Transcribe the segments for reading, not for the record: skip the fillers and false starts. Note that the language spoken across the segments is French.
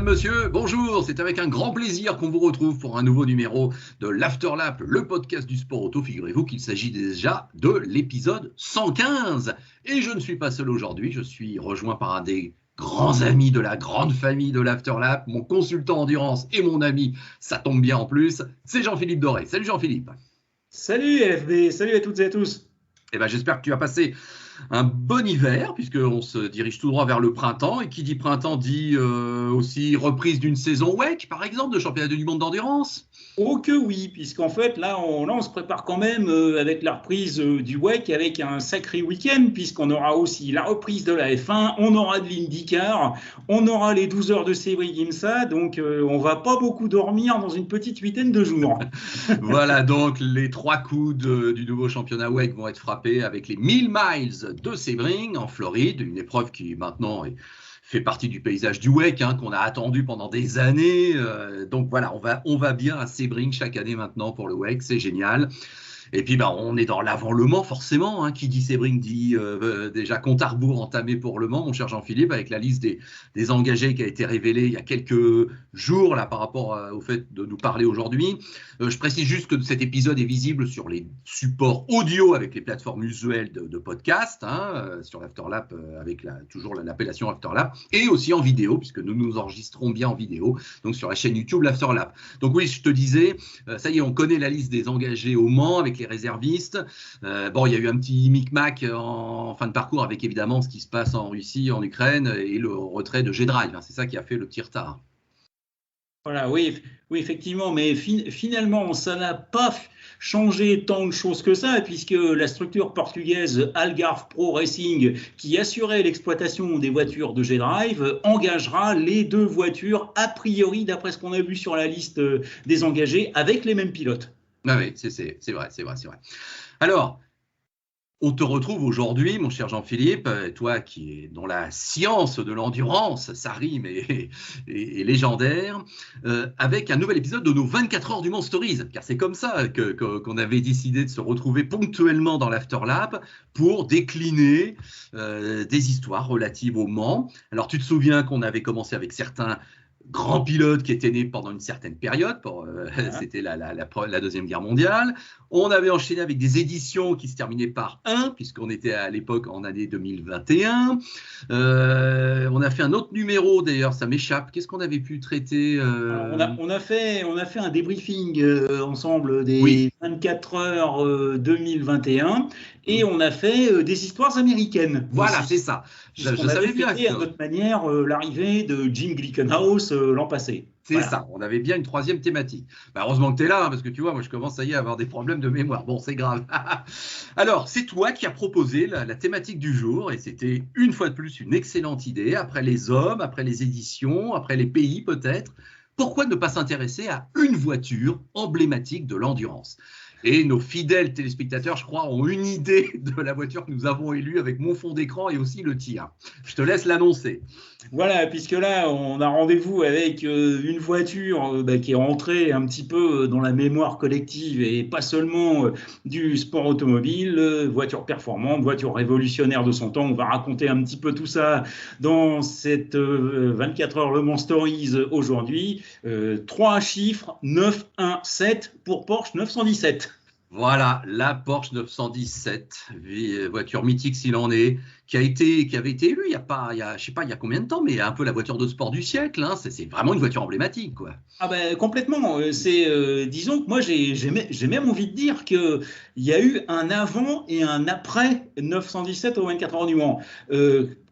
monsieur, bonjour, c'est avec un grand plaisir qu'on vous retrouve pour un nouveau numéro de l'Afterlap, le podcast du sport auto. Figurez-vous qu'il s'agit déjà de l'épisode 115. Et je ne suis pas seul aujourd'hui, je suis rejoint par un des grands amis de la grande famille de l'Afterlap, mon consultant endurance et mon ami, ça tombe bien en plus, c'est Jean-Philippe Doré. Salut Jean-Philippe. Salut LFB, salut à toutes et à tous. Eh ben, j'espère que tu as passé un bon hiver, puisqu'on se dirige tout droit vers le printemps. Et qui dit printemps dit aussi reprise d'une saison WEC, par exemple, de championnat du monde d'endurance. Oh que oui, puisqu'en fait, là, on se prépare quand même avec la reprise du WEC, avec un sacré week-end, puisqu'on aura aussi la reprise de la F1, on aura de l'IndyCar, on aura les 12 heures de Sebring-IMSA, donc on va pas beaucoup dormir dans une petite huitaine de jours. Voilà, donc les 3 coups du nouveau championnat WEC vont être frappés avec les 1000 miles de Sebring en Floride, une épreuve qui maintenant fait partie du paysage du WEC, qu'on a attendu pendant des années. Donc voilà, on va bien à Sebring chaque année maintenant pour le WEC, c'est génial. Et puis on est dans l'avant-Le Mans forcément, qui dit Sebring dit déjà compte à rebours entamé pour Le Mans, mon cher Jean-Philippe, avec la liste des engagés qui a été révélée il y a quelques jours là par rapport au fait de nous parler aujourd'hui. Je précise juste que cet épisode est visible sur les supports audio avec les plateformes usuelles de podcast, sur l'Afterlap avec toujours l'appellation Afterlap, et aussi en vidéo puisque nous enregistrons bien en vidéo, donc sur la chaîne YouTube l'Afterlap. Donc oui, je te disais, ça y est, on connaît la liste des engagés au Mans avec les réservistes. Il y a eu un petit micmac en fin de parcours avec évidemment ce qui se passe en Russie, en Ukraine et le retrait de G-Drive. C'est ça qui a fait le petit retard. Voilà, oui, effectivement, mais finalement, ça n'a pas changé tant de choses que ça, puisque la structure portugaise Algarve Pro Racing, qui assurait l'exploitation des voitures de G-Drive, engagera les 2 voitures, a priori, d'après ce qu'on a vu sur la liste des engagés, avec les mêmes pilotes. Ah oui, c'est vrai. Alors, on te retrouve aujourd'hui, mon cher Jean-Philippe, toi qui es dans la science de l'endurance, ça rime et légendaire, avec un nouvel épisode de nos 24 heures du Mans Stories, car c'est comme ça qu'on avait décidé de se retrouver ponctuellement dans l'Afterlap pour décliner des histoires relatives au Mans. Alors, tu te souviens qu'on avait commencé avec certains grands pilotes qui étaient nés pendant une certaine période, c'était la Deuxième Guerre mondiale. On avait enchaîné avec des éditions qui se terminaient par 1, puisqu'on était à l'époque en année 2021. On a fait un autre numéro, d'ailleurs, ça m'échappe. Qu'est-ce qu'on avait pu traiter on a fait un débriefing ensemble des 24 heures 2021 et on a fait des histoires américaines. Voilà, c'est ça. Je savais bien à notre manière l'arrivée de Jim Glickenhaus l'an passé. C'est voilà. Ça, on avait bien une 3e thématique. Heureusement que tu es là, parce que tu vois, moi je commence à avoir des problèmes de mémoire. Bon, c'est grave. Alors, c'est toi qui as proposé la thématique du jour, et c'était une fois de plus une excellente idée, après les hommes, après les éditions, après les pays peut-être. Pourquoi ne pas s'intéresser à une voiture emblématique de l'endurance ? Et nos fidèles téléspectateurs, je crois, ont une idée de la voiture que nous avons élue avec mon fond d'écran et aussi le tien. Je te laisse l'annoncer. Voilà, puisque là, on a rendez-vous avec une voiture qui est rentrée un petit peu dans la mémoire collective et pas seulement du sport automobile, voiture performante, voiture révolutionnaire de son temps. On va raconter un petit peu tout ça dans cette 24 heures Le Mans Stories aujourd'hui. 3 chiffres, 917 pour Porsche 917. Voilà, la Porsche 917, voiture mythique s'il en est, qui avait été élue il y a combien de temps, mais un peu la voiture de sport du siècle. C'est vraiment une voiture emblématique, quoi. Ah ben complètement. Disons que moi j'ai même envie de dire que il y a eu un avant et un après 917 au 24 heures du Mans.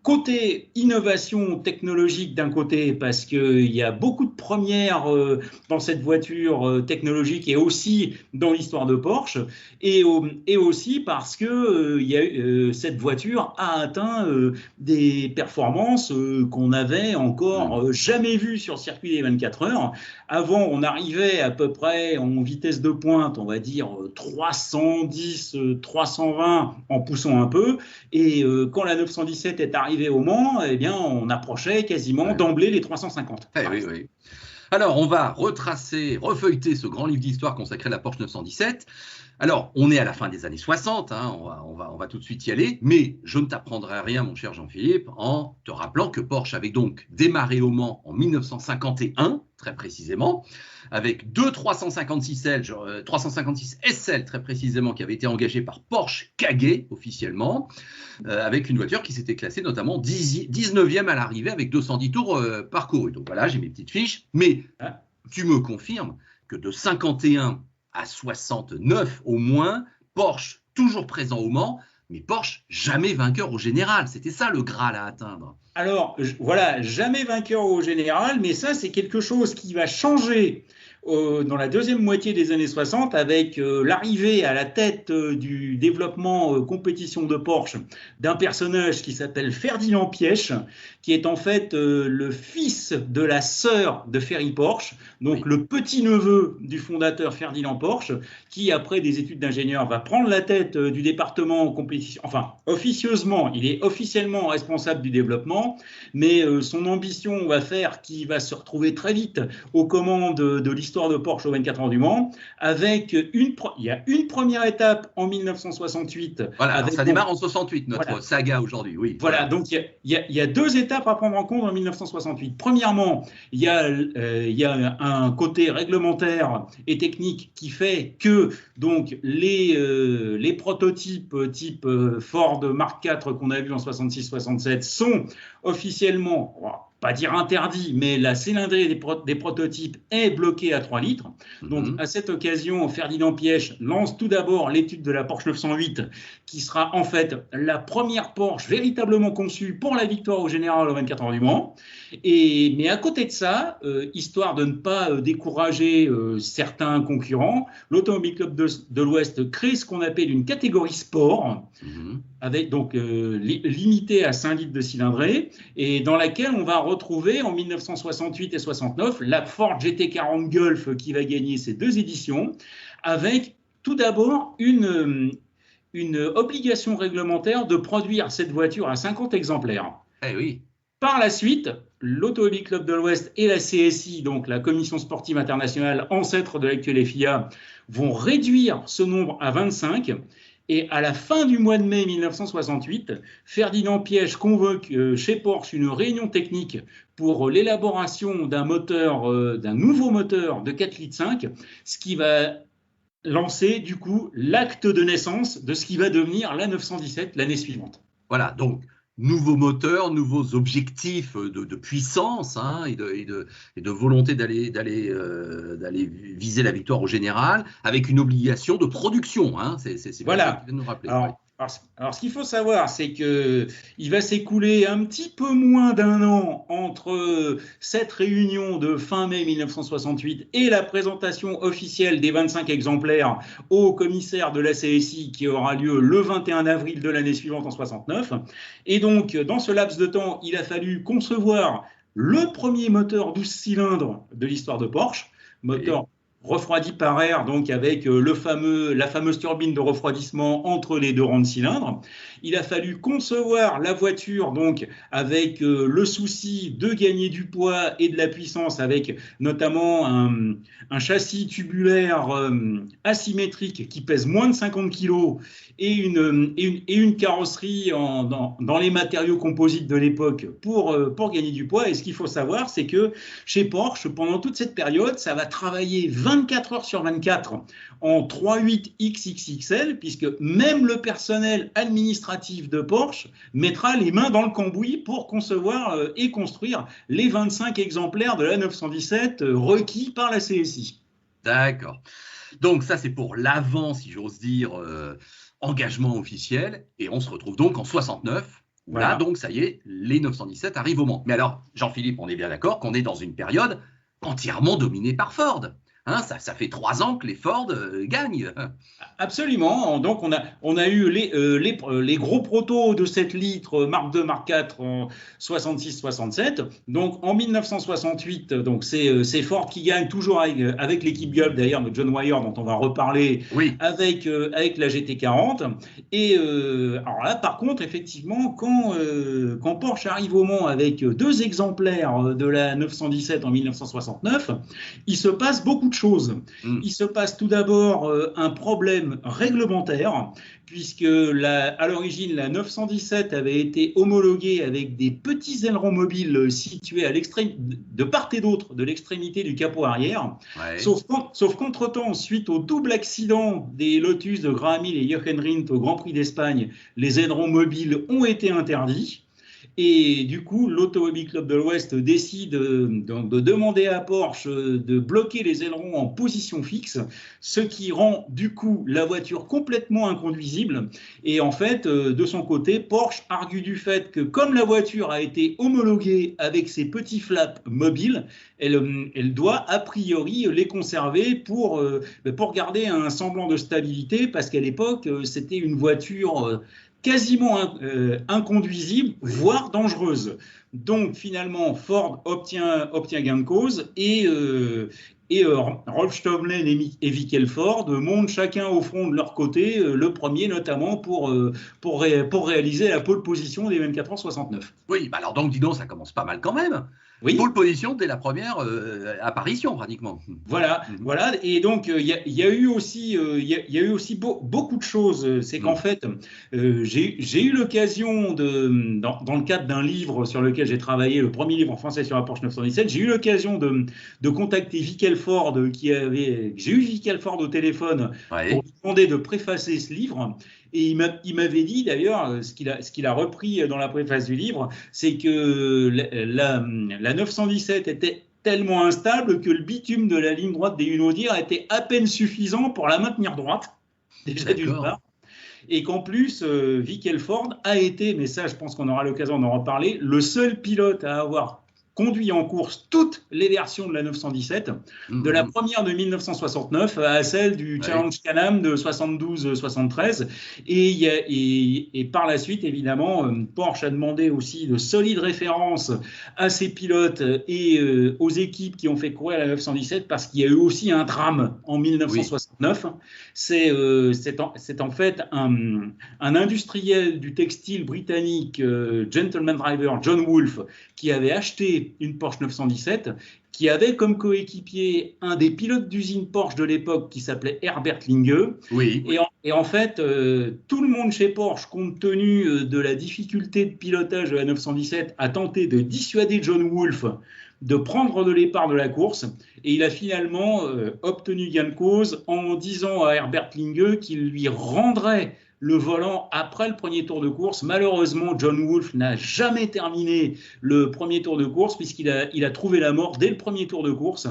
Côté innovation technologique d'un côté, parce qu'il y a beaucoup de premières dans cette voiture technologique et aussi dans l'histoire de Porsche, et aussi parce que cette voiture a atteint des performances qu'on n'avait encore jamais vues sur le circuit des 24 heures. Avant, on arrivait à peu près en vitesse de pointe, on va dire 310, 320 en poussant un peu, et quand la 917 est arrivée au Mans, eh bien, on approchait quasiment d'emblée les 350. Oui. Alors, on va refeuilleter ce grand livre d'histoire consacré à la Porsche 917. Alors, on est à la fin des années 60, hein, on va tout de suite y aller, mais je ne t'apprendrai rien, mon cher Jean-Philippe, en te rappelant que Porsche avait donc démarré au Mans en 1951, très précisément, avec deux 356 SL, très précisément, qui avaient été engagés par Porsche KG, officiellement, avec une voiture qui s'était classée notamment 19e à l'arrivée, avec 210 tours parcourus. Donc voilà, j'ai mes petites fiches, mais tu me confirmes que de 51 à 69 au moins, Porsche toujours présent au Mans, mais Porsche jamais vainqueur au général. C'était ça le Graal à atteindre. Alors, voilà, jamais vainqueur au général, mais ça, c'est quelque chose qui va changer dans la deuxième moitié des années 60 avec l'arrivée à la tête du développement compétition de Porsche d'un personnage qui s'appelle Ferdinand Piëch, qui est en fait le fils de la sœur de Ferry Porsche, donc le petit-neveu du fondateur Ferdinand Porsche, qui après des études d'ingénieur va prendre la tête du département compétition, enfin officieusement, il est officiellement responsable du développement, mais son ambition va faire qu'il va se retrouver très vite aux commandes de l'histoire de Porsche au 24 heures du Mans, avec il y a une première étape en 1968. Voilà, ça démarre en 68, notre saga aujourd'hui, oui. Voilà, donc il y a deux étapes à prendre en compte en 1968. Premièrement, il y a un côté réglementaire et technique qui fait que donc les prototypes type Ford Mark IV qu'on a vu en 66-67 sont officiellement, pas dire interdit, mais la cylindrée des prototypes est bloquée à 3 litres. Donc, à cette occasion, Ferdinand Piëch lance tout d'abord l'étude de la Porsche 908, qui sera en fait la première Porsche véritablement conçue pour la victoire au général au 24 heures du Mans. Mais à côté de ça, histoire de ne pas décourager certains concurrents, l'Automobile Club de l'Ouest crée ce qu'on appelle une catégorie sport, avec donc limitée à 5 litres de cylindrée, et dans laquelle on va retrouver en 1968 et 69 la Ford GT40 Gulf qui va gagner ces deux éditions, avec tout d'abord une obligation réglementaire de produire cette voiture à 50 exemplaires. Eh oui. Par la suite, l'Automobile Club de l'Ouest et la CSI, donc la Commission sportive internationale, ancêtre de l'actuelle FIA, vont réduire ce nombre à 25. Et à la fin du mois de mai 1968, Ferdinand Piëch convoque chez Porsche une réunion technique pour l'élaboration d'un nouveau moteur de 4,5 litres, ce qui va lancer du coup l'acte de naissance de ce qui va devenir la 917 l'année suivante. Voilà, donc nouveaux moteurs, nouveaux objectifs de puissance et de volonté d'aller viser la victoire au général, avec une obligation de production. C'est voilà. Ça qui vient de nous rappeler. Alors, ce qu'il faut savoir, c'est qu'il va s'écouler un petit peu moins d'un an entre cette réunion de fin mai 1968 et la présentation officielle des 25 exemplaires au commissaire de la CSI qui aura lieu le 21 avril de l'année suivante en 69. Et donc, dans ce laps de temps, il a fallu concevoir le premier moteur 12 cylindres de l'histoire de Porsche, moteur refroidi par air, donc avec la fameuse turbine de refroidissement entre les deux rangs de cylindres. Il a fallu concevoir la voiture donc avec le souci de gagner du poids et de la puissance, avec notamment un châssis tubulaire asymétrique qui pèse moins de 50 kg et une carrosserie dans les matériaux composites de l'époque pour gagner du poids. Et ce qu'il faut savoir, c'est que chez Porsche, pendant toute cette période, ça va travailler 24 heures sur 24 en 3.8 XXXL, puisque même le personnel administratif de Porsche mettra les mains dans le cambouis pour concevoir et construire les 25 exemplaires de la 917 requis par la CSI. D'accord. Donc ça, c'est pour l'avant, si j'ose dire, engagement officiel. Et on se retrouve donc en 69. Voilà. Là, donc, ça y est, les 917 arrivent au Mans. Mais alors, Jean-Philippe, on est bien d'accord qu'on est dans une période entièrement dominée par Ford. Ça fait 3 ans que les Ford gagnent. Absolument. Donc, on a eu les gros protos de 7 litres Mark II, Mark IV en 66-67. Donc, en 1968, donc c'est Ford qui gagne toujours avec l'équipe Gulf, d'ailleurs, de John Wyer, dont on va reparler, avec la GT40. Et alors là, par contre, effectivement, quand Porsche arrive au Mans avec 2 exemplaires de la 917 en 1969, il se passe beaucoup de choses. Il se passe tout d'abord un problème réglementaire, puisque à l'origine, la 917 avait été homologuée avec des petits ailerons mobiles situés de part et d'autre de l'extrémité du capot arrière. Ouais. Sauf qu'entre-temps, suite au double accident des Lotus de Graham Hill et Jochen Rindt au Grand Prix d'Espagne, les ailerons mobiles ont été interdits. Et du coup, l'Automobile Club de l'Ouest décide de demander à Porsche de bloquer les ailerons en position fixe, ce qui rend du coup la voiture complètement inconduisible. Et en fait, de son côté, Porsche argue du fait que comme la voiture a été homologuée avec ses petits flaps mobiles, elle doit a priori les conserver pour garder un semblant de stabilité, parce qu'à l'époque, c'était une voiture quasiment inconduisible, voire dangereuse. Donc finalement, Ford obtient gain de cause et Rolf Stömmlen et Vic Elford montent chacun au front de leur côté, le premier notamment pour réaliser la pole position des 24h69. Oui, bah alors donc dis donc, ça commence pas mal quand même. Oui. Pole position dès la première apparition pratiquement. Voilà. Et donc il y a eu aussi beaucoup de choses. C'est qu'en fait, j'ai eu l'occasion dans le cadre d'un livre sur lequel j'ai travaillé, le premier livre en français sur la Porsche 917, j'ai eu l'occasion de contacter Vic Elford, j'ai eu Vic Elford au téléphone pour lui demander de préfacer ce livre. Et il m'avait dit d'ailleurs, ce qu'il a repris dans la préface du livre, c'est que la 917 était tellement instable que le bitume de la ligne droite des Hunaudières était à peine suffisant pour la maintenir droite, déjà d'une part. Et qu'en plus, Vic Elford a été, mais ça je pense qu'on aura l'occasion d'en reparler, le seul pilote à avoir conduit en course toutes les versions de la 917, de la première de 1969 à celle du Challenge Can-Am de 72-73. Et par la suite, évidemment, Porsche a demandé aussi de solides références à ses pilotes et aux équipes qui ont fait courir la 917, parce qu'il y a eu aussi un drame en 1969. C'est en fait un industriel du textile britannique, gentleman driver John Wolfe, qui avait acheté une Porsche 917, qui avait comme coéquipier un des pilotes d'usine Porsche de l'époque qui s'appelait Herbert Linge. Et en fait, tout le monde chez Porsche, compte tenu de la difficulté de pilotage de la 917, a tenté de dissuader John Wolfe de prendre de l'épargne de la course. Et il a finalement obtenu gain de cause en disant à Herbert Linge qu'il lui rendrait le volant après le premier tour de course. Malheureusement, John Wolfe n'a jamais terminé le premier tour de course, puisqu'il a trouvé la mort dès le premier tour de course.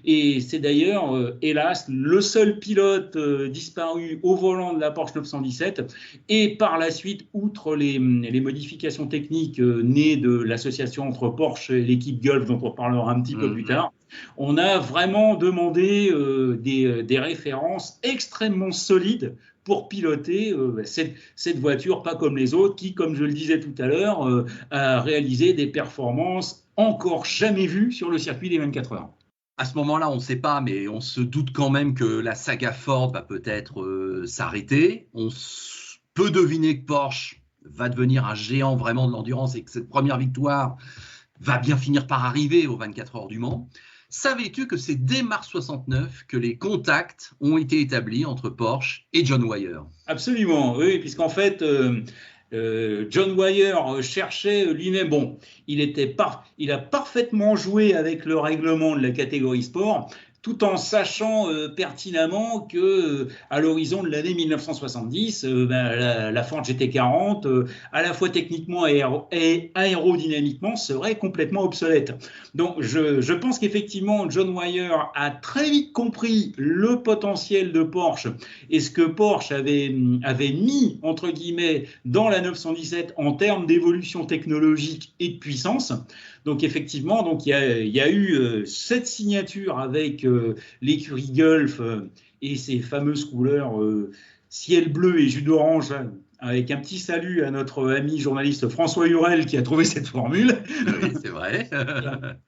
Et c'est d'ailleurs, hélas, le seul pilote disparu au volant de la Porsche 917. Et par la suite, outre les modifications techniques nées de l'association entre Porsche et l'équipe Gulf, dont on parlera un petit peu plus tard, on a vraiment demandé des références extrêmement solides pour piloter cette voiture, pas comme les autres, qui, comme je le disais tout à l'heure, a réalisé des performances encore jamais vues sur le circuit des 24 heures. À ce moment-là, on ne sait pas, mais on se doute quand même que la saga Ford va peut-être s'arrêter. On peut deviner que Porsche va devenir un géant vraiment de l'endurance et que cette première victoire va bien finir par arriver aux 24 heures du Mans. Savais-tu que c'est dès mars 69 que les contacts ont été établis entre Porsche et John Wyer? Absolument, oui, puisqu'en fait, John Wyer cherchait lui-même, bon, il a parfaitement joué avec le règlement de la catégorie sport, tout en sachant pertinemment que à l'horizon de l'année 1970, la Ford GT40, à la fois techniquement et aérodynamiquement, serait complètement obsolète. Donc je pense qu'effectivement, John Wyer a très vite compris le potentiel de Porsche et ce que Porsche avait mis, entre guillemets, dans la 917 en termes d'évolution technologique et de puissance. Donc effectivement, il y a eu cette signature avec l'écurie Gulf et ses fameuses couleurs ciel bleu et jus d'orange, avec un petit salut à notre ami journaliste François Hurel qui a trouvé cette formule. Oui, c'est vrai.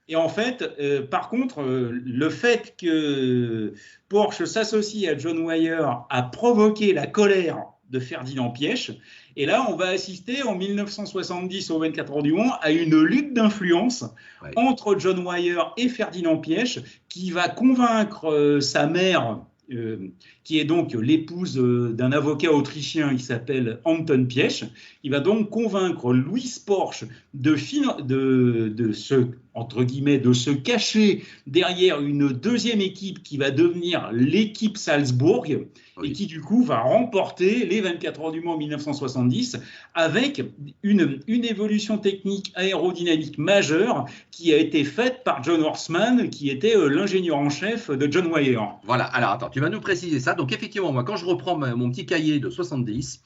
Et en fait, par contre, le fait que Porsche s'associe à John Wyer a provoqué la colère de Ferdinand Piëch. Et là, on va assister en 1970 au 24 heures du Mans à une lutte d'influence entre John Wyer et Ferdinand Piëch, qui va convaincre sa mère, qui est donc l'épouse d'un avocat autrichien qui s'appelle Anton Piëch. Il va donc convaincre Louis Porsche de se cacher derrière une deuxième équipe qui va devenir l'équipe Salzbourg, et qui du coup va remporter les 24 heures du Mans en 1970 avec une évolution technique aérodynamique majeure qui a été faite par John Horsman, qui était l'ingénieur en chef de John Wyer. Voilà, alors attends, tu vas nous préciser ça. Donc effectivement, moi quand je reprends mon petit cahier de 70,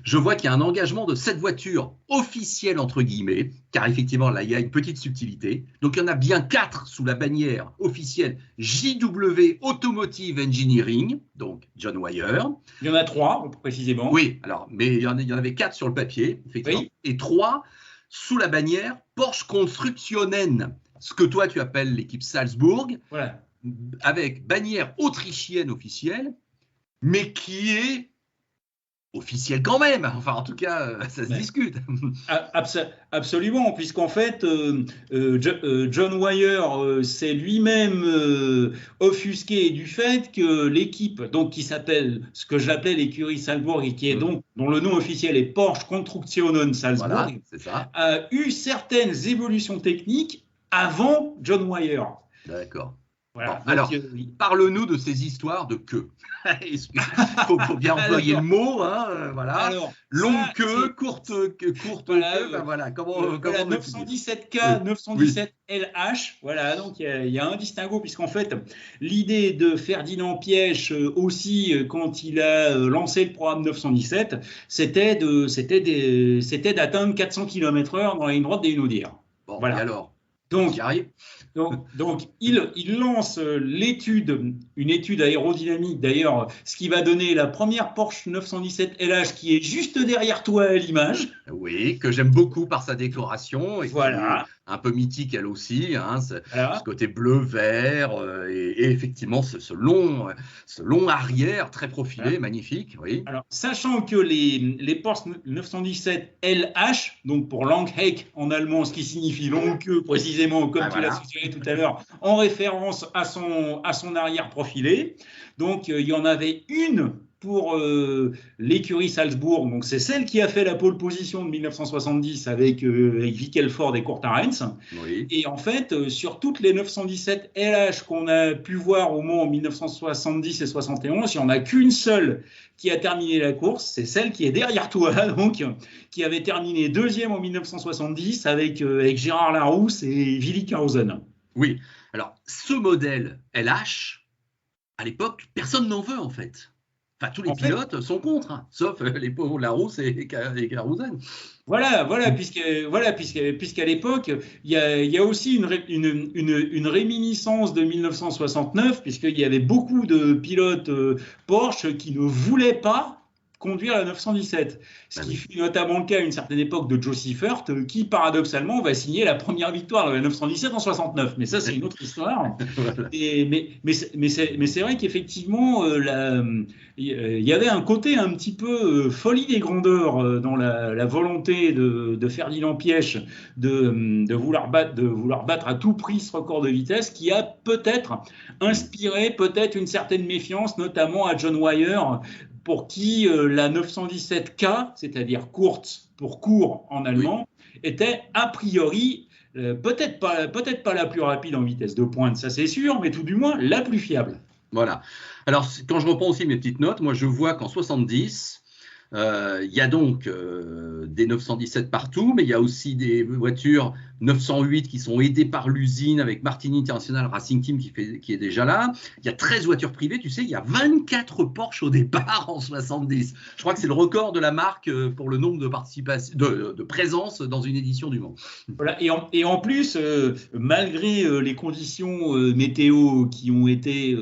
je vois qu'il y a un engagement de 7 voitures officielles, entre guillemets, car effectivement, là, il y a une petite subtilité. Donc, il y en a bien 4 sous la bannière officielle JW Automotive Engineering, donc John Wyer. Il y en a 3, précisément. Oui, alors, mais il y en avait 4 sur le papier, effectivement, oui. Et 3 sous la bannière Porsche Konstruktionen, ce que toi, tu appelles l'équipe Salzbourg, voilà. Avec bannière autrichienne officielle, mais qui est officiel quand même, enfin en tout cas ça se discute. Absolument, puisqu'en fait John Wyer s'est lui-même offusqué du fait que l'équipe, donc qui s'appelle ce que j'appelais l'écurie Salzbourg et qui est donc dont le nom officiel est Porsche Konstruktionen Salzbourg, voilà, c'est ça, a eu certaines évolutions techniques avant John Wyer. D'accord. Voilà, bon, alors, parle-nous de ces histoires de queue. Il faut bien employer le mot, hein, voilà. Alors, longue queue, courte queue, voilà. Comment 917K, 917 LH, voilà. Donc il y a un distinguo, puisqu'en fait l'idée de Ferdinand Piëch aussi quand il a lancé le programme 917, c'était d'atteindre 400 km/h dans la ligne droite des Hunaudières. Bon, voilà. Et alors, donc il lance une étude aérodynamique, d'ailleurs, ce qui va donner la première Porsche 917 LH qui est juste derrière toi à l'image. Oui, que j'aime beaucoup par sa décoration. Et voilà. Un peu mythique elle aussi, hein, ce côté bleu-vert et effectivement ce long arrière très profilé, magnifique. Oui. Alors, sachant que les Porsche 917 LH, donc pour Langheck en allemand, ce qui signifie longue queue précisément, comme tu l'as suggéré tout à l'heure, en référence à son arrière profilé. Donc il y en avait une pour l'écurie Salzbourg, donc c'est celle qui a fait la pole position de 1970 avec Vickelford et Courtarens. Oui. Et en fait, sur toutes les 917 LH qu'on a pu voir au Mans en 1970 et 71, il n'y en a qu'une seule qui a terminé la course, c'est celle qui est derrière toi, donc qui avait terminé deuxième en 1970 avec Gérard Larousse et Willy Carlsen. Oui, alors ce modèle LH, à l'époque, personne n'en veut en fait. Enfin, tous les pilotes sont contre, hein, sauf les pauvres Larousse et Carlsen. Voilà, puisqu'à l'époque, il y a aussi une réminiscence de 1969, puisqu'il y avait beaucoup de pilotes Porsche qui ne voulaient pas conduire la 917. Ce qui fut notamment le cas à une certaine époque de Joe Seifert, qui paradoxalement va signer la première victoire de la 917 en 69. Mais ça, c'est une autre histoire. Voilà. Mais c'est vrai qu'effectivement, il y avait un côté un petit peu folie des grandeurs dans la volonté de Ferdinand Piëch de vouloir battre à tout prix ce record de vitesse, qui a peut-être inspiré une certaine méfiance, notamment à John Wyer, pour qui la 917K, c'est-à-dire courte pour court en allemand, était a priori peut-être pas la plus rapide en vitesse de pointe, ça c'est sûr, mais tout du moins la plus fiable. Voilà. Alors, quand je reprends aussi mes petites notes, moi je vois qu'en 70, il y a donc des 917 partout, mais il y a aussi des voitures 908 qui sont aidées par l'usine avec Martini International Racing Team qui est déjà là. Il y a 13 voitures privées, tu sais, il y a 24 Porsche au départ en 70. Je crois que c'est le record de la marque pour le nombre de présences dans une édition du Mans. Voilà, et en plus, malgré les conditions météo qui ont été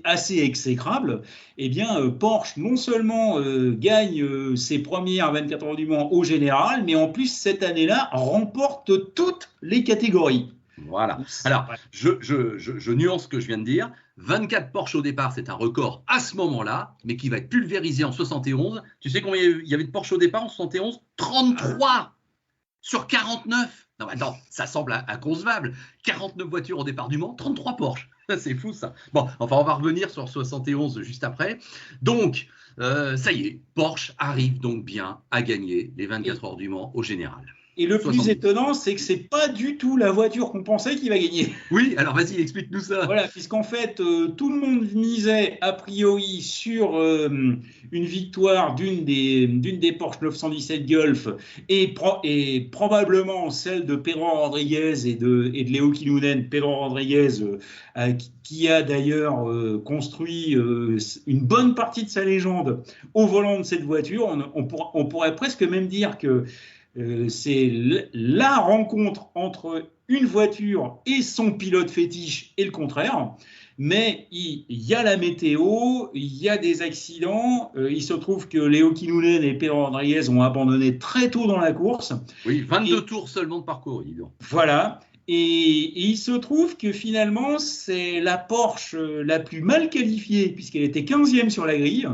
assez exécrables, eh bien, Porsche non seulement gagne ses premières 24 heures du Mans au général, mais en plus, cette année-là, remporte toutes les catégories. Voilà. Alors, je nuance ce que je viens de dire. 24 Porsche au départ, c'est un record à ce moment-là, mais qui va être pulvérisé en 71. Tu sais combien il y avait de Porsche au départ en 71? 33 sur 49. Non, mais attends, ça semble inconcevable. 49 voitures au départ du Mans, 33 Porsche. C'est fou ça. Bon, enfin, on va revenir sur 71 juste après. Donc, ça y est, Porsche arrive donc bien à gagner les 24 heures du Mans au général. Et le plus étonnant, c'est que c'est pas du tout la voiture qu'on pensait qui va gagner. Oui, alors vas-y, explique-nous ça. Voilà, puisqu'en fait, tout le monde misait a priori sur une victoire d'une des Porsche 917 Golf et probablement celle de Pedro Rodriguez et de Leo Kinnunen. Pedro Rodriguez, qui a d'ailleurs construit une bonne partie de sa légende au volant de cette voiture. On pourrait presque même dire que c'est la rencontre entre une voiture et son pilote fétiche et le contraire. Mais il y a la météo, il y a des accidents. Il se trouve que Leo Kinnunen et Pedro Rodriguez ont abandonné très tôt dans la course. Oui, 22 tours seulement de parcours, dis donc. Voilà. Et il se trouve que finalement, c'est la Porsche la plus mal qualifiée, puisqu'elle était 15e sur la grille,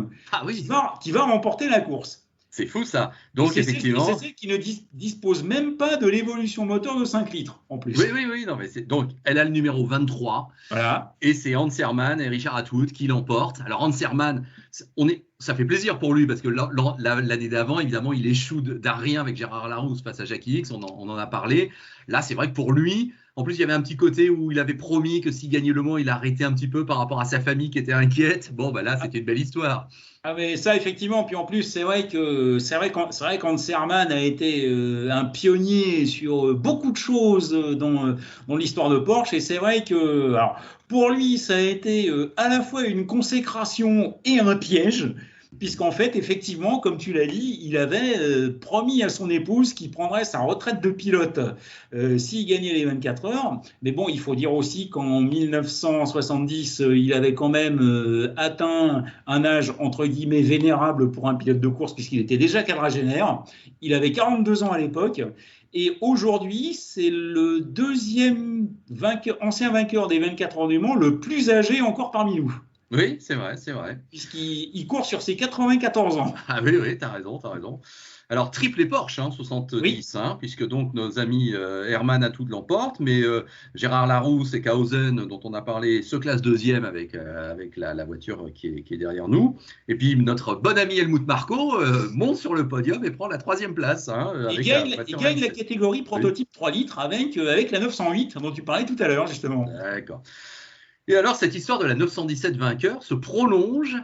qui va remporter la course. C'est fou ça. Donc effectivement, c'est celle qui ne dispose même pas de l'évolution moteur de 5 litres en plus. Oui. Non, mais donc elle a le numéro 23. Voilà. Et c'est Hans Herrmann et Richard Attwood qui l'emportent. Alors Hans Herrmann, ça fait plaisir pour lui parce que l'année d'avant, évidemment, il échoue d'un rien avec Gérard Larousse face à Jackie Hicks. On en a parlé. Là, c'est vrai que pour lui, en plus, il y avait un petit côté où il avait promis que s'il gagnait le Mans, il arrêtait un petit peu par rapport à sa famille qui était inquiète. Bon, bah là, c'était une belle histoire. Ah mais ça effectivement, puis en plus c'est vrai qu'Hans Herrmann a été un pionnier sur beaucoup de choses dans l'histoire de Porsche, et c'est vrai que alors, pour lui ça a été à la fois une consécration et un piège, puisqu'en fait effectivement comme tu l'as dit, il avait promis à son épouse qu'il prendrait sa retraite de pilote s'il gagnait les 24 heures. Mais bon, il faut dire aussi qu'en 1970 il avait quand même atteint un âge entre guillemets vénérable pour un pilote de course, puisqu'il était déjà quadragénaire. Il avait 42 ans à l'époque. Et aujourd'hui, c'est le deuxième ancien vainqueur des 24 heures du Mans, le plus âgé encore parmi nous. Oui, c'est vrai. Puisqu'il court sur ses 94 ans. Ah oui, t'as raison. Alors, triplé Porsche, 70, oui. Puisque donc nos amis Herrmann Attwood l'emportent, mais Gérard Larousse et Kausen, dont on a parlé, se classent deuxième avec la voiture qui est derrière nous. Et puis notre bon ami Helmut Marko monte sur le podium et prend la 3e place. Il gagne la catégorie prototype 3 litres avec la 908 dont tu parlais tout à l'heure, justement. D'accord. Et alors, cette histoire de la 917 vainqueur se prolonge.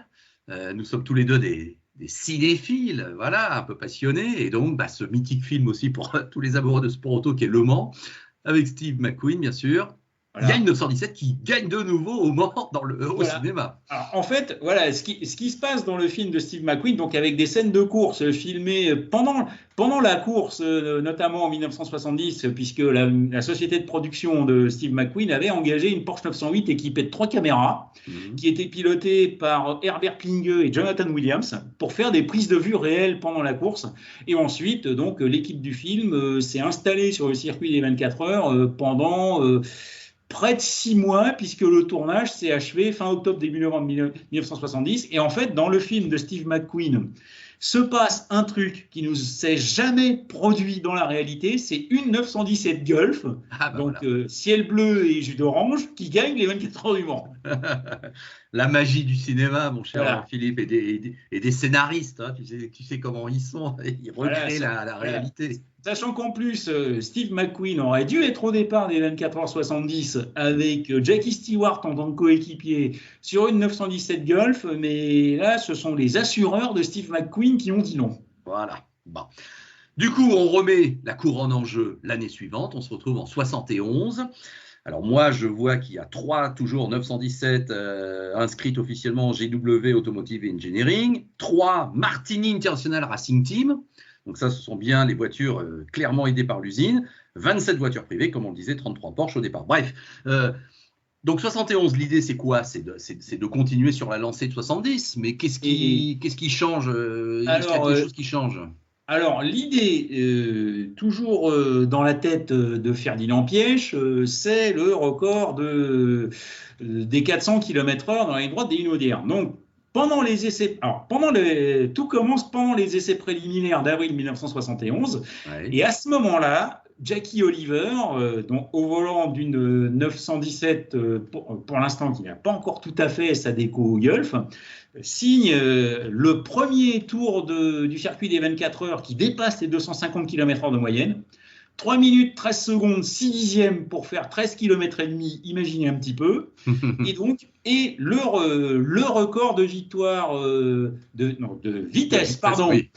Nous sommes tous les deux des cinéphiles, voilà, un peu passionnés. Et donc, ce mythique film aussi pour tous les amoureux de sport auto qui est Le Mans, avec Steve McQueen, bien sûr. Voilà. Il y a une 917 qui gagne de nouveau au Mans au cinéma. Alors, en fait, voilà, ce qui se passe dans le film de Steve McQueen, donc avec des scènes de course filmées pendant la course, notamment en 1970, puisque la société de production de Steve McQueen avait engagé une Porsche 908 équipée de 3 caméras, qui était pilotée par Herbert Klinge et Jonathan Williams, pour faire des prises de vue réelles pendant la course. Et ensuite, donc, l'équipe du film s'est installée sur le circuit des 24 heures pendant près de 6 mois, puisque le tournage s'est achevé fin octobre, début novembre 1970. Et en fait, dans le film de Steve McQueen, se passe un truc qui ne s'est jamais produit dans la réalité, c'est une 917 Golf, donc voilà. Ciel bleu et jus d'orange, qui gagne les 24 heures du Mans. La magie du cinéma, mon cher Philippe, et des scénaristes, tu sais comment ils sont, ils recréent la réalité. Sachant qu'en plus, Steve McQueen aurait dû être au départ des 24h70 avec Jackie Stewart en tant que coéquipier sur une 917 Golf, mais là, ce sont les assureurs de Steve McQueen qui ont dit non. Voilà. Bon. Du coup, on remet la couronne en jeu l'année suivante. On se retrouve en 71. Alors moi, je vois qu'il y a 3 toujours 917 inscrites officiellement GW Automotive Engineering, 3 Martini International Racing Team. Donc ça, ce sont bien les voitures clairement aidées par l'usine. 27 voitures privées, comme on le disait, 33 Porsche au départ. Bref, donc 71, l'idée c'est quoi? C'est de continuer sur la lancée de 70. Mais qu'est-ce qui change? Il y a quelque chose qui change. Alors, l'idée, toujours dans la tête de Ferdinand Piëch, c'est le record des 400 km/h dans la ligne droite des Hunaudières. Donc, pendant les essais, alors, tout commence pendant les essais préliminaires d'avril 1971. Ouais. Et à ce moment-là, Jackie Oliver, donc au volant d'une 917, pour l'instant qui n'a pas encore tout à fait sa déco au Gulf, signe le premier tour du circuit des 24 heures qui dépasse les 250 km/h de moyenne. 3 minutes 13 secondes 6 dixièmes pour faire 13 km et demi, imaginez un petit peu. Et le record de victoire de vitesse, pardon, oui.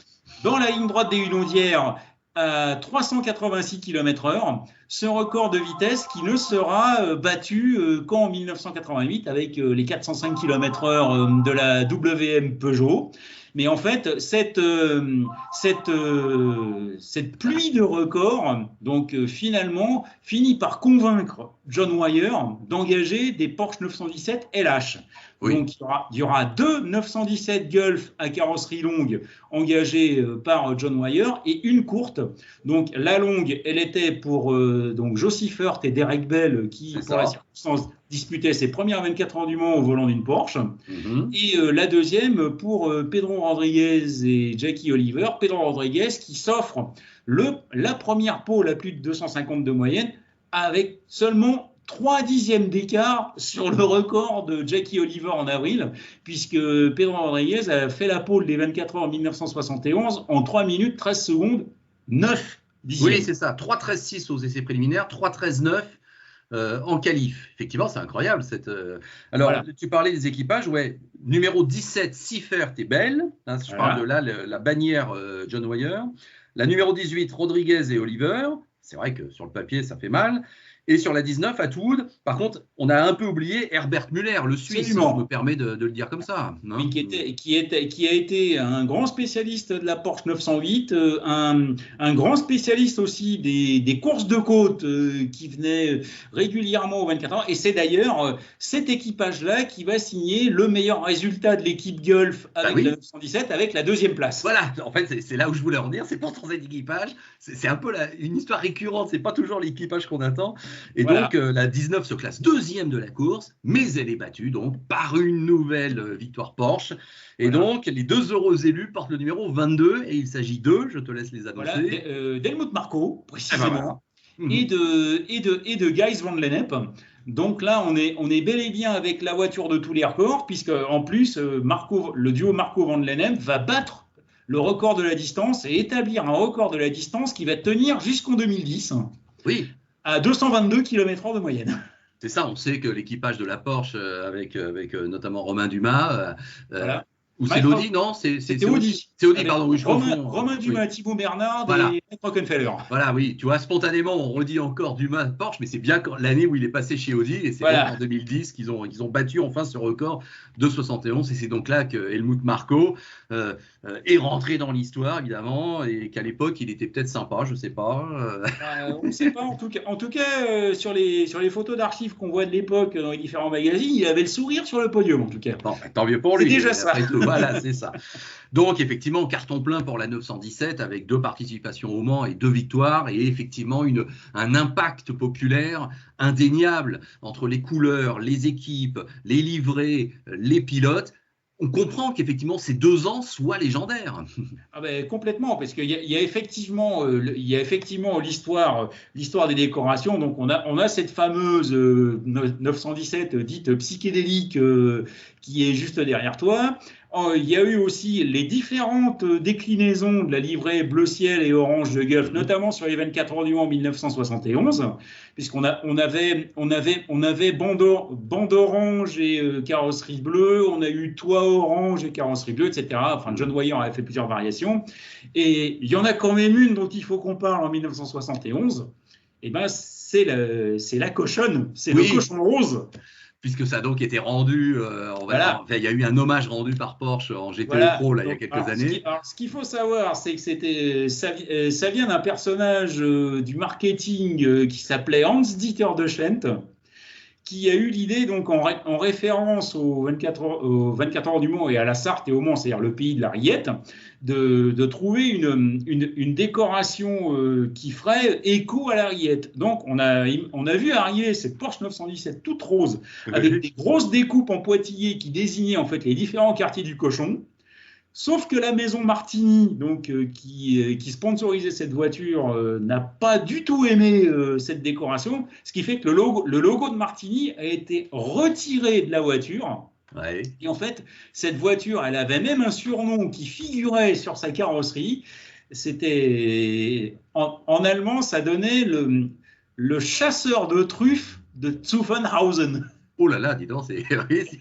dans la ligne droite des Hunaudières à 386 km/h. Ce record de vitesse qui ne sera battu qu'en 1988 avec les 405 km/h de la WM Peugeot. Mais en fait, cette pluie de records, donc finalement, finit par convaincre John Wyer d'engager des Porsche 917 LH. Oui. Donc il y aura 2 917 Gulf à carrosserie longue engagés par John Wyer et une courte. Donc la longue, elle était pour donc Joe Siffert et Derek Bell qui, pour la circonstance, disputaient ses premières 24 heures du Mans au volant d'une Porsche. Et la deuxième pour Pedro Rodriguez et Jackie Oliver. Pedro Rodriguez qui s'offre la première pole à plus de 250 de moyenne avec seulement 3 dixièmes d'écart sur le record de Jackie Oliver en avril, puisque Pedro Rodriguez a fait la pole des 24 heures en 1971 en 3 minutes 13 secondes 9 dixièmes. Oui, c'est ça. 3-13-6 aux essais préliminaires, 3-13-9 en qualif. Effectivement, c'est incroyable. Alors, voilà. Tu parlais des équipages. Ouais. Numéro 17, Siffert et Bell. Hein, je parle de là, la bannière John Wyer. La numéro 18, Rodriguez et Oliver. C'est vrai que sur le papier, ça fait mal. Et sur la 19, Atwood, par contre, on a un peu oublié Herbert Müller, le Suisse. Absolument. Je me permets de le dire comme ça. Hein. Oui, qui a été un grand spécialiste de la Porsche 908, un grand spécialiste aussi des courses de côte qui venait régulièrement aux 24 heures. Et c'est d'ailleurs cet équipage-là qui va signer le meilleur résultat de l'équipe Gulf avec la 917, avec la deuxième place. Voilà, en fait, c'est là où je voulais en venir. C'est pourtant cet équipage. C'est un peu une histoire récurrente. C'est pas toujours l'équipage qu'on attend. Et voilà. Donc, la 19 se classe deuxième de la course, mais elle est battue donc par une nouvelle victoire Porsche. Et voilà. Donc, les deux heureux élus portent le numéro 22, et il s'agit d'eux, je te laisse les annoncer. Voilà, d'Helmut Marko, précisément, et de Gijs van Lennep. Donc là, on est bel et bien avec la voiture de tous les records, puisque en plus, le duo Marko-van Lennep va battre le record de la distance et établir un record de la distance qui va tenir jusqu'en 2010. Oui. À 222 km/h de moyenne. C'est ça, on sait que l'équipage de la Porsche, avec notamment Romain Dumas, voilà. Ou c'est l'Audi, non? C'était Audi. C'est Audi, pardon, oui, je confonds. Romain Dumas, oui. Thibaut Bernard voilà. et Rockefeller. Voilà, oui, tu vois, spontanément, on redit encore Dumas Porsche, mais c'est bien l'année où il est passé chez Audi, et c'est en 2010 qu'ils ont battu enfin ce record de 71, et c'est donc là que Helmut Marko est rentré dans l'histoire, évidemment, et qu'à l'époque, il était peut-être sympa, je ne sais pas. On ne sait pas, en tout cas sur les photos d'archives qu'on voit de l'époque dans les différents magazines, il avait le sourire sur le podium, en tout cas. Bon, tant mieux pour lui. C'est déjà ça. Voilà, c'est ça. Donc, effectivement, carton plein pour la 917 avec 2 participations au Mans et 2 victoires et effectivement un impact populaire indéniable entre les couleurs, les équipes, les livrets, les pilotes. On comprend qu'effectivement ces 2 ans soient légendaires. Ah ben, complètement, parce qu'il y a effectivement l'histoire des décorations. Donc on a cette fameuse 917 dite psychédélique qui est juste derrière toi. Il y a eu aussi les différentes déclinaisons de la livrée bleu ciel et orange de Gulf, notamment sur les 24 heures du Mans en 1971, puisqu'on avait bande orange et carrosserie bleue, on a eu toit orange et carrosserie bleue, etc. Enfin, John Wyer avait fait plusieurs variations. Et il y en a quand même une dont il faut qu'on parle en 1971. Et ben, c'est la cochonne, c'est le cochon rose. Puisque ça a donc été rendu, il y a eu un hommage rendu par Porsche en GTE Pro il y a quelques années. Ce qu'il faut savoir, c'est que ça vient d'un personnage du marketing qui s'appelait Hans-Dieter de Schent, qui a eu l'idée, donc en référence aux 24 heures du Mans et à la Sarthe et au Mans, c'est-à-dire le pays de la rillette, de trouver une décoration qui ferait écho à la rillette. Donc, on a vu arriver cette Porsche 917 toute rose, avec des grosses découpes en pointillés qui désignaient en fait les différents quartiers du cochon. Sauf que la maison Martini, donc, qui sponsorisait cette voiture, n'a pas du tout aimé cette décoration, ce qui fait que le logo de Martini a été retiré de la voiture. Ouais. Et en fait, cette voiture, elle avait même un surnom qui figurait sur sa carrosserie. C'était en allemand, ça donnait le chasseur de truffes de Zuffenhausen. Oh là là, dis donc, c'est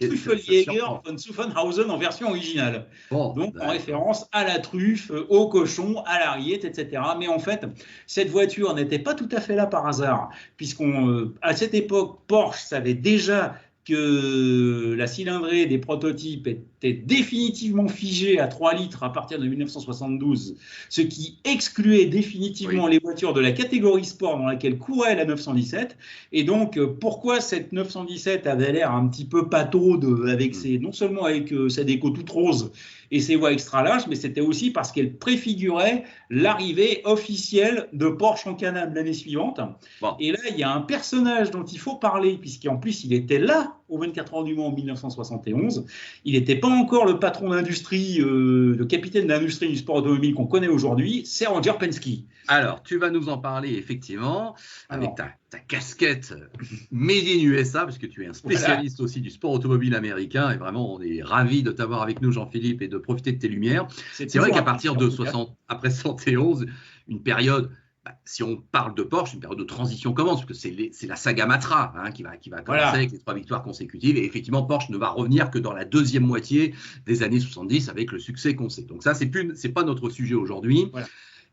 Trüffeljäger von Zuffenhausen en version originale. Bon, donc en référence à la truffe, au cochon, à la rillette, etc. Mais en fait, cette voiture n'était pas tout à fait là par hasard, puisqu'à cette époque, Porsche savait déjà que la cylindrée des prototypes était définitivement figée à 3 litres à partir de 1972, ce qui excluait définitivement les voitures de la catégorie sport dans laquelle courait la 917. Et donc, pourquoi cette 917 avait l'air un petit peu pataude, non seulement avec sa déco toute rose et ses voies extra larges, mais c'était aussi parce qu'elle préfigurait l'arrivée officielle de Porsche en Can-Am l'année suivante. Bon. Et là, il y a un personnage dont il faut parler, puisqu'en plus, il était là au 24 heures du Mans en 1971. Il n'était pas encore le patron d'industrie, le capitaine d'industrie du sport automobile qu'on connaît aujourd'hui, c'est Roger Penske. Alors, tu vas nous en parler effectivement avec ta casquette Made in USA, parce que tu es un spécialiste aussi du sport automobile américain, et vraiment, on est ravis de t'avoir avec nous, Jean-Philippe, et de profiter de tes lumières. C'est vrai qu'à partir de après 71, une période, si on parle de Porsche, une période de transition commence, parce que c'est la saga Matra qui va commencer avec les 3 victoires consécutives. Et effectivement, Porsche ne va revenir que dans la deuxième moitié des années 70 avec le succès qu'on sait. Donc ça, c'est pas notre sujet aujourd'hui. Voilà.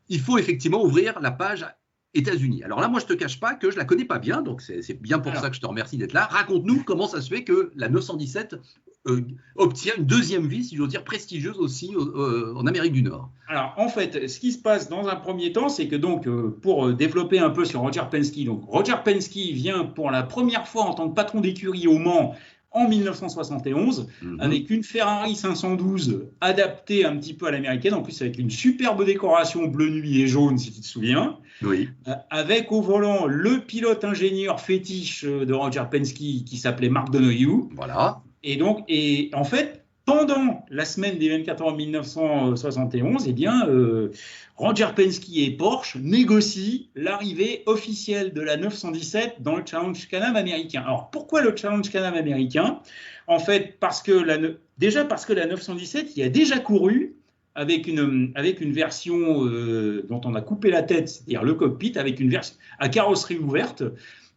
Il faut effectivement ouvrir la page États-Unis. Alors là, moi, je ne te cache pas que je ne la connais pas bien, donc c'est bien pour ça que je te remercie d'être là. Raconte-nous comment ça se fait que la 917 obtient une deuxième vie, si j'ose dire, prestigieuse aussi en Amérique du Nord. Alors, en fait, ce qui se passe dans un premier temps, c'est que donc, pour développer un peu sur Roger Penske, donc Roger Penske vient pour la première fois en tant que patron d'écurie au Mans en 1971, avec une Ferrari 512 adaptée un petit peu à l'américaine, en plus avec une superbe décoration bleu nuit et jaune, si tu te souviens. Oui. Avec au volant le pilote ingénieur fétiche de Roger Penske qui s'appelait Mark Donohue. Voilà. Et en fait, pendant la semaine des 24 heures 1971, eh bien, Roger Penske et Porsche négocient l'arrivée officielle de la 917 dans le Challenge Can-Am américain. Alors, pourquoi le Challenge Can-Am américain ? En fait, parce que la 917 y a déjà couru avec une version dont on a coupé la tête, c'est-à-dire le cockpit, avec une version à carrosserie ouverte,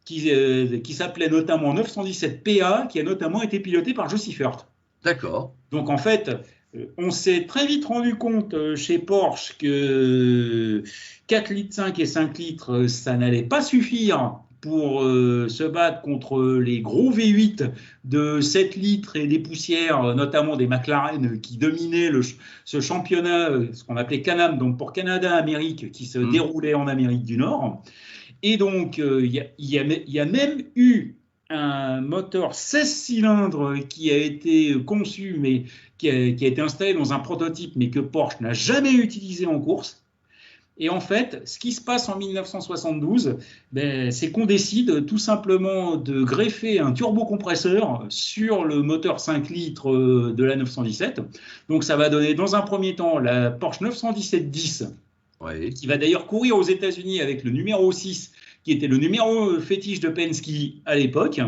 qui s'appelait notamment 917 PA, qui a notamment été pilotée par Joe Seifert. D'accord. Donc en fait, on s'est très vite rendu compte chez Porsche que 4 litres 5 et 5 litres, ça n'allait pas suffire pour se battre contre les gros V8 de 7 litres et des poussières, notamment des McLaren qui dominaient ce championnat, ce qu'on appelait Can-Am, donc pour Canada-Amérique, qui se déroulait en Amérique du Nord. Et donc, il y a même eu un moteur 16 cylindres qui a été conçu, mais qui a été installé dans un prototype, mais que Porsche n'a jamais utilisé en course. Et en fait, ce qui se passe en 1972, c'est qu'on décide tout simplement de greffer un turbocompresseur sur le moteur 5 litres de la 917. Donc, ça va donner dans un premier temps la Porsche 917-10, qui va d'ailleurs courir aux États-Unis avec le numéro 6, qui était le numéro fétiche de Penske à l'époque.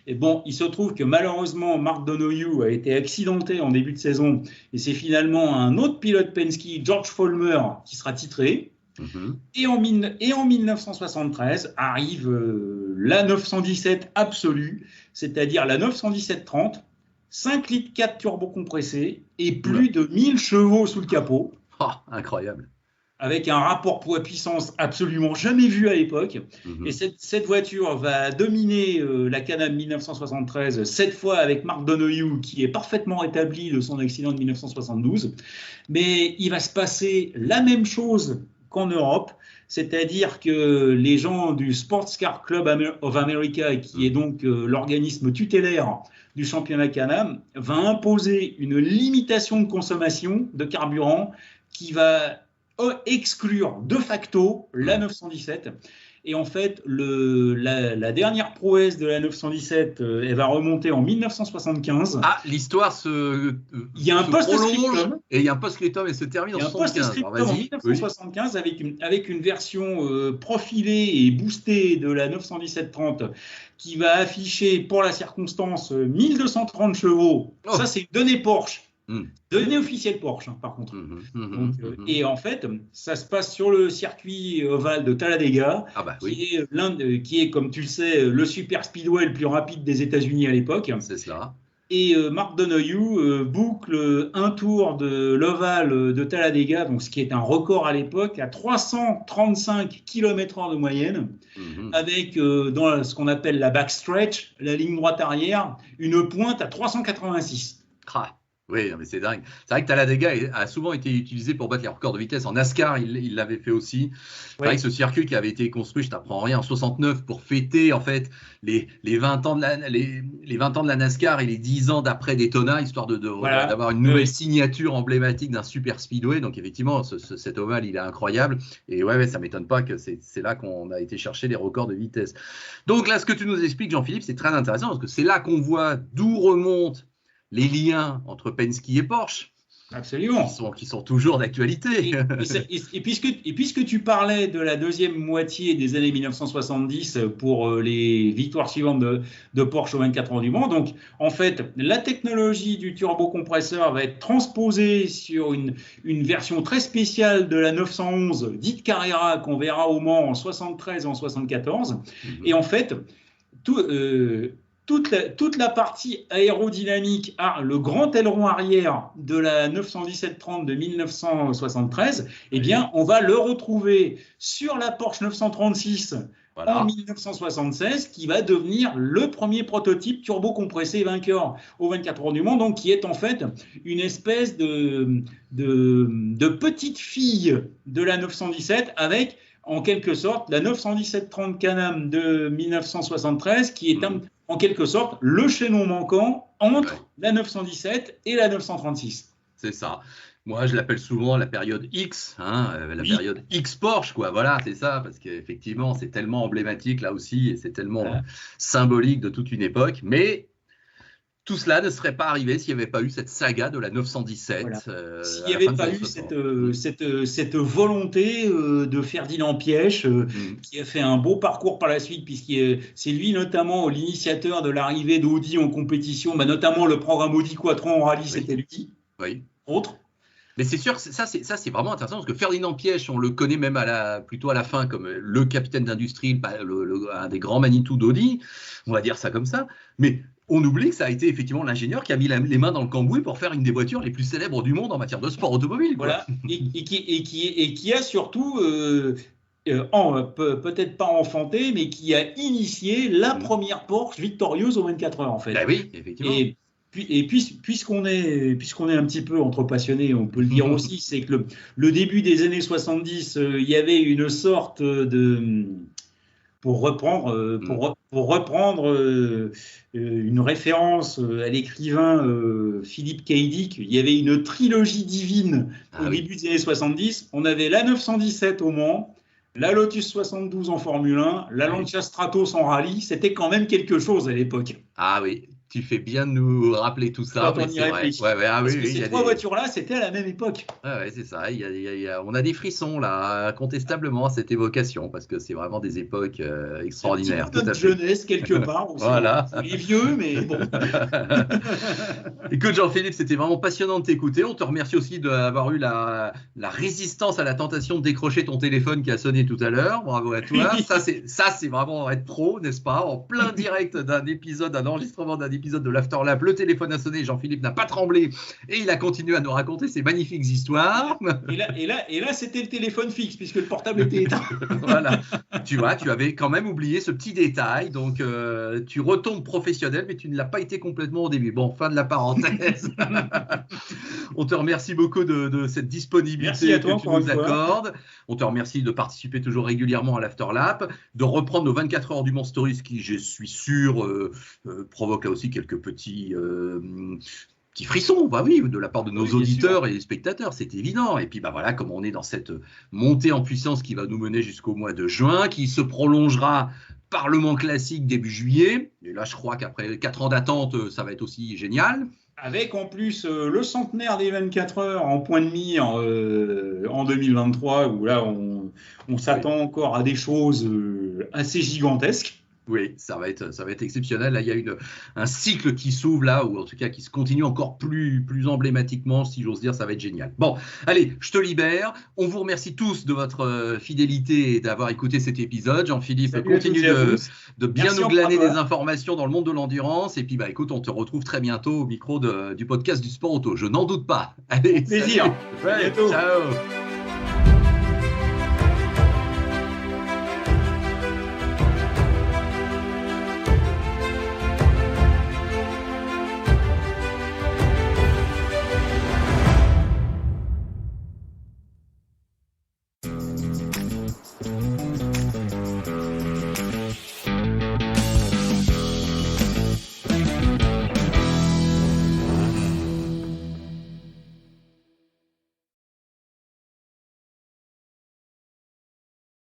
Et bon, il se trouve que malheureusement, Mark Donohue a été accidenté en début de saison, et c'est finalement un autre pilote Penske, George Follmer, qui sera titré. Et en 1973 arrive la 917 absolue, c'est-à-dire la 917-30, 5 litres 4 turbocompressé et plus de 1000 chevaux sous le capot. Oh, incroyable. Avec un rapport poids-puissance absolument jamais vu à l'époque. Et cette voiture va dominer la Can-Am 1973, cette fois avec Mark Donohue, qui est parfaitement rétabli de son accident de 1972. Mais il va se passer la même chose qu'en Europe, c'est-à-dire que les gens du Sports Car Club of America, qui est donc l'organisme tutélaire du championnat Can-Am, va imposer une limitation de consommation de carburant qui va exclure de facto la 917. Et en fait, la dernière prouesse de la 917, elle va remonter en 1975. Ah, l'histoire il y a un post-scriptum. Et il y a un post-scriptum et se termine en 1975. Il y a un post-scriptum en 1975 avec une version profilée et boostée de la 917-30 qui va afficher pour la circonstance 1230 chevaux. Oh. Ça, c'est une donnée Porsche. Donnée officielle Porsche, hein, par contre. Et en fait, ça se passe sur le circuit ovale de Talladega, qui est, comme tu le sais, le super speedway le plus rapide des États-Unis à l'époque. C'est cela. Et Mark Donohue boucle un tour de l'ovale de Talladega, donc ce qui est un record à l'époque, à 335 km/h de moyenne, avec dans ce qu'on appelle la backstretch, la ligne droite arrière, une pointe à 386. Oui, mais c'est dingue. C'est vrai que Talladega a souvent été utilisé pour battre les records de vitesse. En NASCAR, il l'avait fait aussi. C'est vrai que ce circuit qui avait été construit, je t'apprends rien, en 69 pour fêter en fait les 20 ans de la NASCAR et les 10 ans d'après Daytona, histoire d'avoir une nouvelle signature emblématique d'un super speedway. Donc effectivement, cet ovale, il est incroyable. Et ça m'étonne pas que c'est là qu'on a été chercher les records de vitesse. Donc là, ce que tu nous expliques, Jean-Philippe, c'est très intéressant parce que c'est là qu'on voit d'où remontent les liens entre Penske et Porsche. Absolument. Qui sont toujours d'actualité. Et puisque tu parlais de la deuxième moitié des années 1970 pour les victoires suivantes de Porsche aux 24 heures du Mans, donc en fait, la technologie du turbocompresseur va être transposée sur une version très spéciale de la 911 dite Carrera qu'on verra au Mans en 73 et en 74. Et en fait, toute la partie aérodynamique, le grand aileron arrière de la 917-30 de 1973, on va le retrouver sur la Porsche 936 en 1976, qui va devenir le premier prototype turbo-compressé vainqueur aux 24 heures du Mans, donc qui est en fait une espèce de petite fille de la 917 avec, en quelque sorte, la 917-30 Can-Am de 1973, qui est en quelque sorte le chaînon manquant entre la 917 et la 936. C'est ça. Moi, je l'appelle souvent la période X, période X Porsche, quoi. Voilà, c'est ça, parce qu'effectivement, c'est tellement emblématique là aussi, et c'est tellement symbolique de toute une époque. Mais tout cela ne serait pas arrivé s'il n'y avait pas eu cette saga de la 917. S'il n'y avait pas eu cette volonté de Ferdinand Piëch, qui a fait un beau parcours par la suite, puisque c'est lui notamment l'initiateur de l'arrivée d'Audi en compétition, notamment le programme Audi Quattro en rallye, c'était lui. Autre. Mais c'est sûr, ça c'est vraiment intéressant parce que Ferdinand Piëch, on le connaît même plutôt à la fin comme le capitaine d'industrie, un des grands Manitou d'Audi, on va dire ça comme ça. Mais on oublie que ça a été effectivement l'ingénieur qui a mis les mains dans le cambouis pour faire une des voitures les plus célèbres du monde en matière de sport automobile. Voilà, et qui a surtout, peut-être pas enfanté, mais qui a initié la première Porsche victorieuse aux 24 heures en fait. Ben oui, effectivement. Et puisqu'on est un petit peu entre passionnés, on peut le dire aussi, c'est que le début des années 70, il y avait une sorte de... Pour reprendre une référence à l'écrivain Philippe K. Dick, il y avait une trilogie divine au début des années 70. On avait la 917 au Mans, la Lotus 72 en Formule 1, la Lancia Stratos en rallye. C'était quand même quelque chose à l'époque. Ah oui. Tu fais bien de nous rappeler tout ça. Quand on y réfléchit. Parce que ces trois voitures-là, c'était à la même époque. C'est ça. On a des frissons, là, incontestablement, à cette évocation, parce que c'est vraiment des époques extraordinaires. C'est notre jeunesse, quelque part. Voilà. On est vieux, mais bon. Écoute, Jean-Philippe, c'était vraiment passionnant de t'écouter. On te remercie aussi d'avoir eu la résistance à la tentation de décrocher ton téléphone qui a sonné tout à l'heure. Bravo à toi. Ça, c'est vraiment être pro, n'est-ce pas? En plein direct d'un enregistrement d'un épisode épisode de l'Afterlap, le téléphone a sonné, Jean-Philippe n'a pas tremblé et il a continué à nous raconter ces magnifiques histoires. Et là, c'était le téléphone fixe puisque le portable était éteint. Voilà. Tu vois, tu avais quand même oublié ce petit détail. Donc, tu retombes professionnel, mais tu ne l'as pas été complètement au début. Bon, fin de la parenthèse. On te remercie beaucoup de cette disponibilité que tu nous accordes. On te remercie de participer toujours régulièrement à l'Afterlap, de reprendre nos 24 heures du Mans Stories qui, je suis sûr, provoque là aussi quelques petits frissons, bah oui, de la part de nos auditeurs et spectateurs, c'est évident. Et puis bah voilà, comme on est dans cette montée en puissance qui va nous mener jusqu'au mois de juin, qui se prolongera par le Mans Classique début juillet. Et là, je crois qu'après 4 ans d'attente, ça va être aussi génial. Avec en plus le centenaire des 24 heures en point de mire en 2023, où là, on s'attend encore à des choses assez gigantesques. Oui, ça va être exceptionnel. Là, il y a un cycle qui s'ouvre là, ou en tout cas qui se continue encore plus emblématiquement, si j'ose dire, ça va être génial. Bon, allez, je te libère. On vous remercie tous de votre fidélité et d'avoir écouté cet épisode. Jean-Philippe, continue de bien nous glaner des informations dans le monde de l'endurance. Et puis, bah, écoute, on te retrouve très bientôt au micro du podcast du Sport Auto. Je n'en doute pas. Allez, plaisir. Ciao.